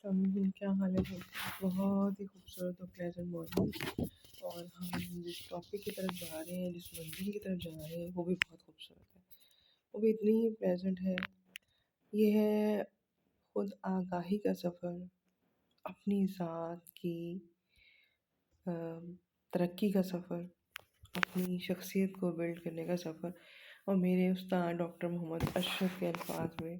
کیا حال ہے سب؟ بہت ہی خوبصورت اور پلیزنٹ مارننگ، اور ہم جس ٹاپک کی طرف جا رہے ہیں، جس منزل کی طرف جا رہے ہیں، وہ بھی بہت خوبصورت ہے، وہ بھی اتنی ہی پلیزنٹ ہے۔ یہ ہے خود آگاہی کا سفر، اپنی ذات کی ترقی کا سفر، اپنی شخصیت کو بلڈ کرنے کا سفر۔ اور میرے استاد ڈاکٹر محمد اشرف کے الفاظ میں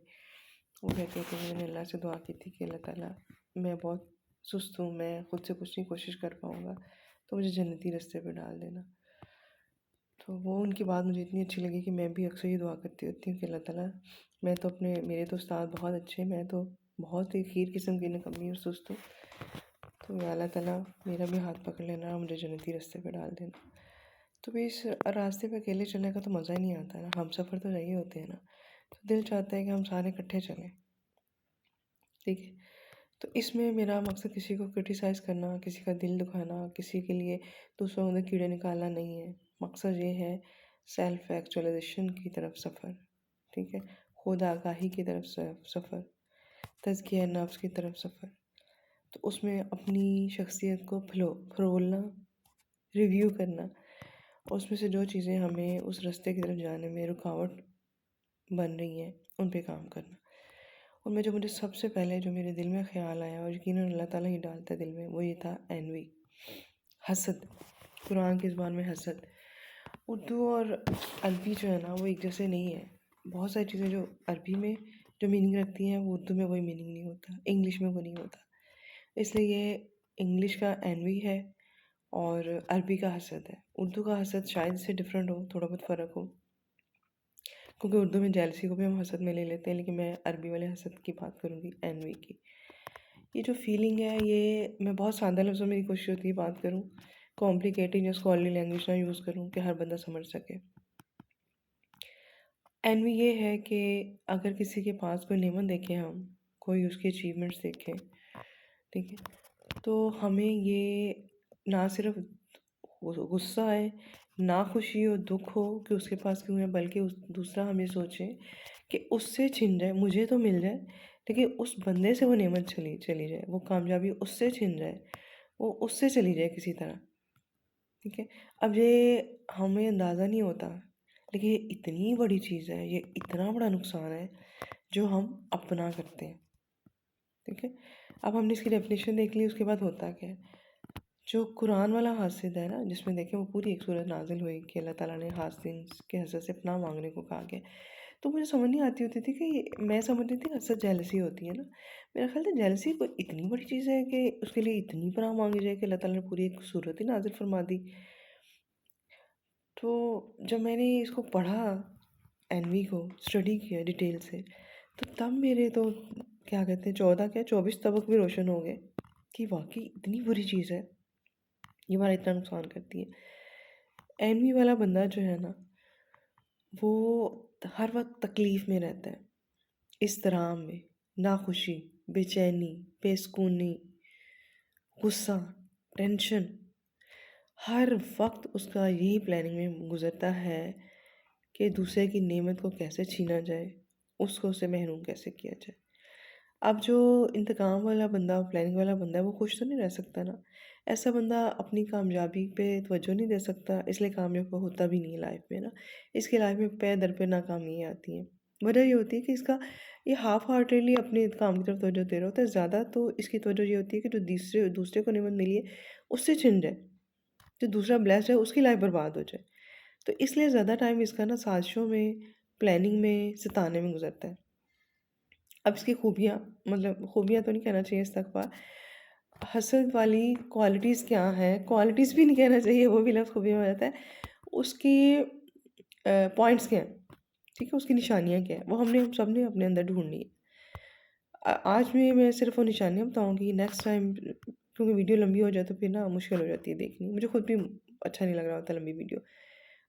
وہ کہتے تھے کہ میں نے اللہ سے دعا کی تھی کہ اللہ تعالیٰ، میں بہت سست ہوں، میں خود سے کچھ نہیں کوشش کر پاؤں گا، تو مجھے جنتی رستے پہ ڈال دینا۔ تو وہ ان کی بات مجھے اتنی اچھی لگی کہ میں بھی اکثر یہ دعا کرتی ہوتی ہوں کہ اللہ تعالیٰ، میں تو میرے تو استاد بہت اچھے ہیں، میں تو بہت ہی خیر قسم کی نکمی اور سست ہوں، تو یا اللہ تعالیٰ میرا بھی ہاتھ پکڑ لینا اور مجھے جنتی رستے پہ ڈال دینا۔ تو بھی اس راستے پہ اکیلے چلنے کا تو مزہ ہی نہیں آتا نا، ہم سفر تو رہے ہوتے ہیں نا، تو دل چاہتا ہے کہ ہم سارے اکٹھے چلیں، ٹھیک ہے۔ تو اس میں میرا مقصد کسی کو کرٹیسائز کرنا، کسی کا دل دکھانا، کسی کے لیے دوسروں کے کیڑے نکالنا نہیں ہے۔ مقصد یہ ہے سیلف ایکچوائلائزیشن کی طرف سفر، ٹھیک ہے، خود آگاہی کی طرف سفر، تزکیہ نفس کی طرف سفر۔ تو اس میں اپنی شخصیت کو پھرولنا، ریویو کرنا، اور اس میں سے جو چیزیں ہمیں اس راستے کی طرف جانے میں رکاوٹ بن رہی ہیں ان پہ کام کرنا۔ ان میں جو مجھے سب سے پہلے جو میرے دل میں خیال آیا، اور یقیناً اللہ تعالیٰ ہی ڈالتا ہے دل میں، وہ یہ تھا انوی، حسد۔ قرآن کی زبان میں حسد، اردو اور عربی جو ہے نا وہ ایک جیسے نہیں ہے۔ بہت ساری چیزیں جو عربی میں جو میننگ رکھتی ہیں وہ اردو میں وہی میننگ نہیں ہوتا، انگلش میں وہ نہیں ہوتا۔ اس لیے یہ انگلش کا انوی ہے اور عربی کا حسد ہے۔ اردو کا حسد شاید اس سے ڈفرینٹ ہو، تھوڑا بہت فرق ہو، کیونکہ اردو میں جیلسی کو بھی ہم حسد میں لے لیتے ہیں، لیکن میں عربی والے حسد کی بات کروں گی، انوی کی۔ یہ جو فیلنگ ہے، یہ میں بہت سادہ لفظوں میں کوشش ہوتی ہے بات کروں، کمپلیکیٹڈ یا اسکالرلی لینگویج نہ یوز کروں کہ ہر بندہ سمجھ سکے۔ انوی یہ ہے کہ اگر کسی کے پاس کوئی نعمت دیکھیں، ہم کوئی اس کے اچیومنٹس دیکھیں، ٹھیک ہے، تو ہمیں یہ نہ صرف غصہ آئے، نہ خوشی ہو، دکھ ہو کہ اس کے پاس کیوں ہے، بلکہ دوسرا ہم یہ سوچیں کہ اس سے چھن جائے، مجھے تو مل جائے لیکن اس بندے سے وہ نعمت چلی جائے، وہ کامیابی اس سے چھن جائے، وہ اس سے چلی جائے کسی طرح، ٹھیک ہے۔ اب یہ ہمیں اندازہ نہیں ہوتا، لیکن یہ اتنی بڑی چیز ہے، یہ اتنا بڑا نقصان ہے جو ہم اپنا کرتے ہیں، ٹھیک ہے۔ اب ہم نے اس کی ڈیفینیشن دیکھ لی، اس کے بعد ہوتا کیا ہے۔ جو قرآن والا حاسد ہے نا، جس میں دیکھیں وہ پوری ایک سورت نازل ہوئی کہ اللہ تعالیٰ نے حاسدین کے حسد سے پناہ مانگنے کو کہا گیا، تو مجھے سمجھ نہیں آتی ہوتی تھی کہ میں سمجھتی تھی حسد جیلسی ہوتی ہے نا، میرا خیال تھا جیلسی کوئی اتنی بڑی چیز ہے کہ اس کے لیے اتنی پناہ مانگی جائے کہ اللہ تعالیٰ نے پوری ایک سورت ہی نازل فرما دی۔ تو جب میں نے اس کو پڑھا، انوی کو اسٹڈی کیا ڈیٹیل سے، تو تب میرے تو کیا کہتے ہیں 24 طبق بھی روشن ہو گئے کہ واقعی اتنی بری چیز ہے، یہ ہمارا اتنا نقصان کرتی ہے۔ انوی والا بندہ جو ہے نا، وہ ہر وقت تکلیف میں رہتا ہے، اضطراب میں، ناخوشی، بے چینی، بے سکونی، غصہ، ٹینشن، ہر وقت اس کا یہی پلاننگ میں گزرتا ہے کہ دوسرے کی نعمت کو کیسے چھینا جائے، اس کو اسے محروم کیسے کیا جائے۔ اب جو انتقام والا بندہ، پلاننگ والا بندہ ہے، وہ خوش تو نہیں رہ سکتا نا، ایسا بندہ اپنی کامیابی پہ توجہ نہیں دے سکتا، اس لیے کامیاب ہوتا بھی نہیں ہے لائف میں نا، اس کی لائف میں پے در پہ ناکامیاں آتی ہیں۔ وجہ یہ ہوتی ہے کہ اس کا یہ ہاف ہارٹیڈلی اپنے کام کی طرف توجہ دے رہا ہوتا ہے، زیادہ تو اس کی توجہ یہ ہوتی ہے کہ جو دوسرے کو نعمت ملی ہے اس سے چھن جائے، جو دوسرا بلیسڈ ہے اس کی لائف برباد ہو جائے۔ تو اس لیے زیادہ ٹائم اس کا نا سازشوں میں، پلاننگ میں، ستانے میں گزرتا ہے۔ اب اس کی خوبیاں، مطلب خوبیاں تو نہیں کہنا چاہیے استغفار، حسد والی کوالٹیز کیا ہیں، کوالٹیز بھی نہیں کہنا چاہیے، وہ بھی لفظ خوبیاں ہو جاتا ہے، اس کی پوائنٹس کیا ہیں، ٹھیک ہے، اس کی نشانیاں کیا ہیں، وہ ہم سب نے اپنے اندر ڈھونڈنی ہے۔ آج میں صرف وہ نشانیاں بتاؤں گی، نیکسٹ ٹائم کیونکہ ویڈیو لمبی ہو جائے تو پھر نا مشکل ہو جاتی ہے دیکھنی، مجھے خود بھی اچھا نہیں لگ رہا ہوتا لمبی ویڈیو،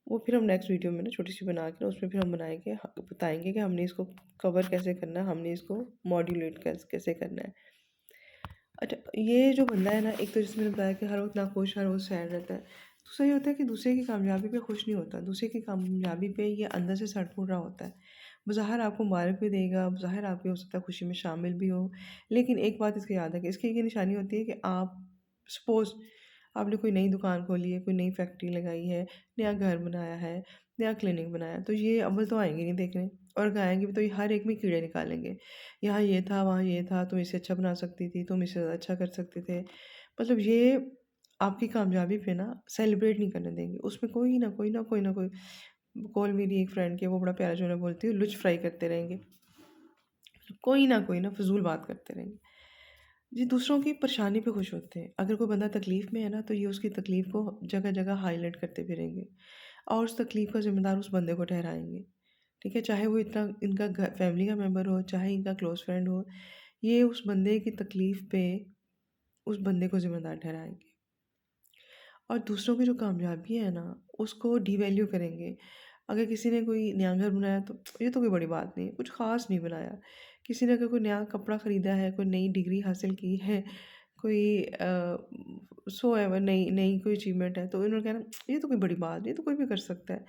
وہ پھر ہم نیکسٹ ویڈیو میں نا چھوٹی سی بنا کے اس میں پھر ہم بتائیں گے کہ ہم نے اس کو کور کیسے کرنا ہے، ہم نے اس کو ماڈیولیٹ کیسے کرنا ہے۔ اچھا، یہ جو بندہ ہے نا، ایک تو جس میں نے بتایا کہ ہر وقت ناخوش، ہر وقت سیڈ رہتا ہے، دوسرا یہ ہوتا ہے کہ دوسرے کی کامیابی پہ خوش نہیں ہوتا، دوسرے کی کامیابی پہ یہ اندر سے سڑ پھوڑ رہا ہوتا ہے، بظاہر آپ کو مبارک بھی دے گا، بظاہر آپ کی ہو سکتا ہے خوشی میں شامل بھی ہو، لیکن ایک بات اس کی یاد ہے کہ اس کی یہ نشانی ہوتی ہے کہ آپ سپوز آپ نے کوئی نئی دکان کھولی ہے، کوئی نئی فیکٹری لگائی ہے، نیا گھر بنایا ہے، نیا کلینک بنایا، تو یہ اول تو آئیں گے نہیں دیکھنے، اور اگر آئیں گے بھی تو یہ ہر ایک میں کیڑے نکالیں گے، یہاں یہ تھا، وہاں یہ تھا، تم اسے اچھا بنا سکتی تھی، تم اسے زیادہ اچھا کر سکتے تھے، مطلب یہ آپ کی کامیابی پہ نا سیلیبریٹ نہیں کرنے دیں گے، اس میں کوئی کال میری ایک فرینڈ کے وہ بڑا پیارا جو ہے بولتی ہے لچ فرائی کرتے رہیں گے، کوئی نہ فضول بات کرتے رہیں گے جی، دوسروں کی پریشانی پہ خوش ہوتے ہیں، اگر کوئی بندہ تکلیف میں ہے نا تو یہ اس کی تکلیف کو جگہ جگہ ہائی لائٹ کرتے پھریں گے اور اس تکلیف کا ذمہ دار اس بندے کو ٹھہرائیں گے، ٹھیک ہے، چاہے وہ اتنا ان کا فیملی کا ممبر ہو، چاہے ان کا کلوز فرینڈ ہو، یہ اس بندے کی تکلیف پہ اس بندے کو ذمہ دار ٹھہرائیں گے اور دوسروں کی جو کامیابی ہے نا اس کو ڈی ویلیو کریں گے۔ اگر کسی نے کوئی نیا گھر بنایا تو یہ تو کوئی بڑی بات نہیں ہے، کچھ خاص نہیں بنایا، کسی نے اگر کوئی نیا کپڑا خریدا ہے، کوئی نئی ڈگری حاصل کی ہے، کوئی سو ایور نئی کوئی اچیومنٹ ہے، تو انہوں نے کہنا یہ تو کوئی بڑی بات نہیں، یہ تو کوئی بھی کر سکتا ہے،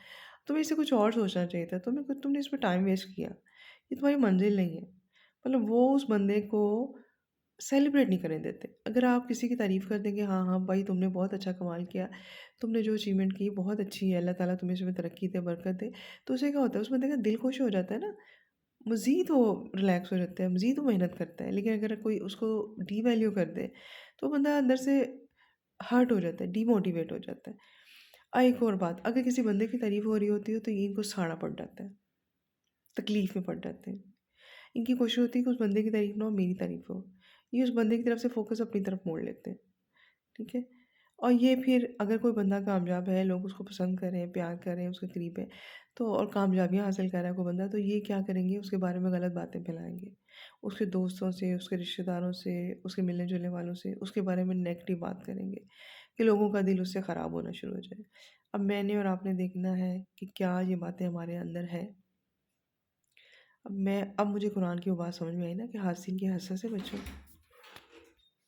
تمہیں اسے کچھ اور سوچنا چاہیے تھا، تم نے اس پہ ٹائم ویسٹ کیا، یہ تمہاری منزل نہیں ہے، مطلب وہ اس بندے کو سیلیبریٹ نہیں کرنے دیتے۔ اگر آپ کسی کی تعریف کر دیں گے ہاں ہاں بھائی تم نے بہت اچھا کمال کیا، تم نے جو اچیومنٹ کی بہت اچھی ہے، اللہ تعالیٰ تمہیں اس میں ترقی دے، برکت دے، تو اسے کیا ہوتا ہے اس بندے کا دل خوش ہو جاتا ہے نا، مزید وہ ریلیکس ہو جاتا ہے، مزید وہ محنت کرتا ہے، لیکن اگر کوئی اس کو ڈی ویلیو کر دے تو بندہ اندر سے ہرٹ ہو جاتا ہے، ڈی موٹیویٹ ہو جاتا ہے۔ ایک اور بات، اگر کسی بندے کی تعریف ہو رہی ہوتی ہے تو یہ ان کو ساڑا پڑ جاتا ہے، تکلیف میں پڑ جاتے ہیں، ان کی کوشش ہوتی ہے کہ اس بندے کی تعریف نہ ہو، میری تعریف ہو، یہ اس بندے کی طرف سے فوکس اپنی طرف موڑ لیتے ہیں، ٹھیک ہے، اور یہ پھر اگر کوئی بندہ کامیاب ہے، لوگ اس کو پسند کریں، پیار کریں، اس کے قریب ہے تو اور کامیابیاں حاصل کر رہا ہے کوئی بندہ، تو یہ کیا کریں گے، اس کے بارے میں غلط باتیں پھیلائیں گے، اس کے دوستوں سے، اس کے رشتہ داروں سے، اس کے ملنے جلنے والوں سے اس کے بارے میں نیگیٹو بات کریں گے کہ لوگوں کا دل اس سے خراب ہونا شروع ہو جائے۔ اب میں نے اور آپ نے دیکھنا ہے کہ کیا یہ باتیں ہمارے اندر ہے۔ اب مجھے قرآن کی وہ بات سمجھ میں آئی نا کہ حاسد کی حسد سے بچو،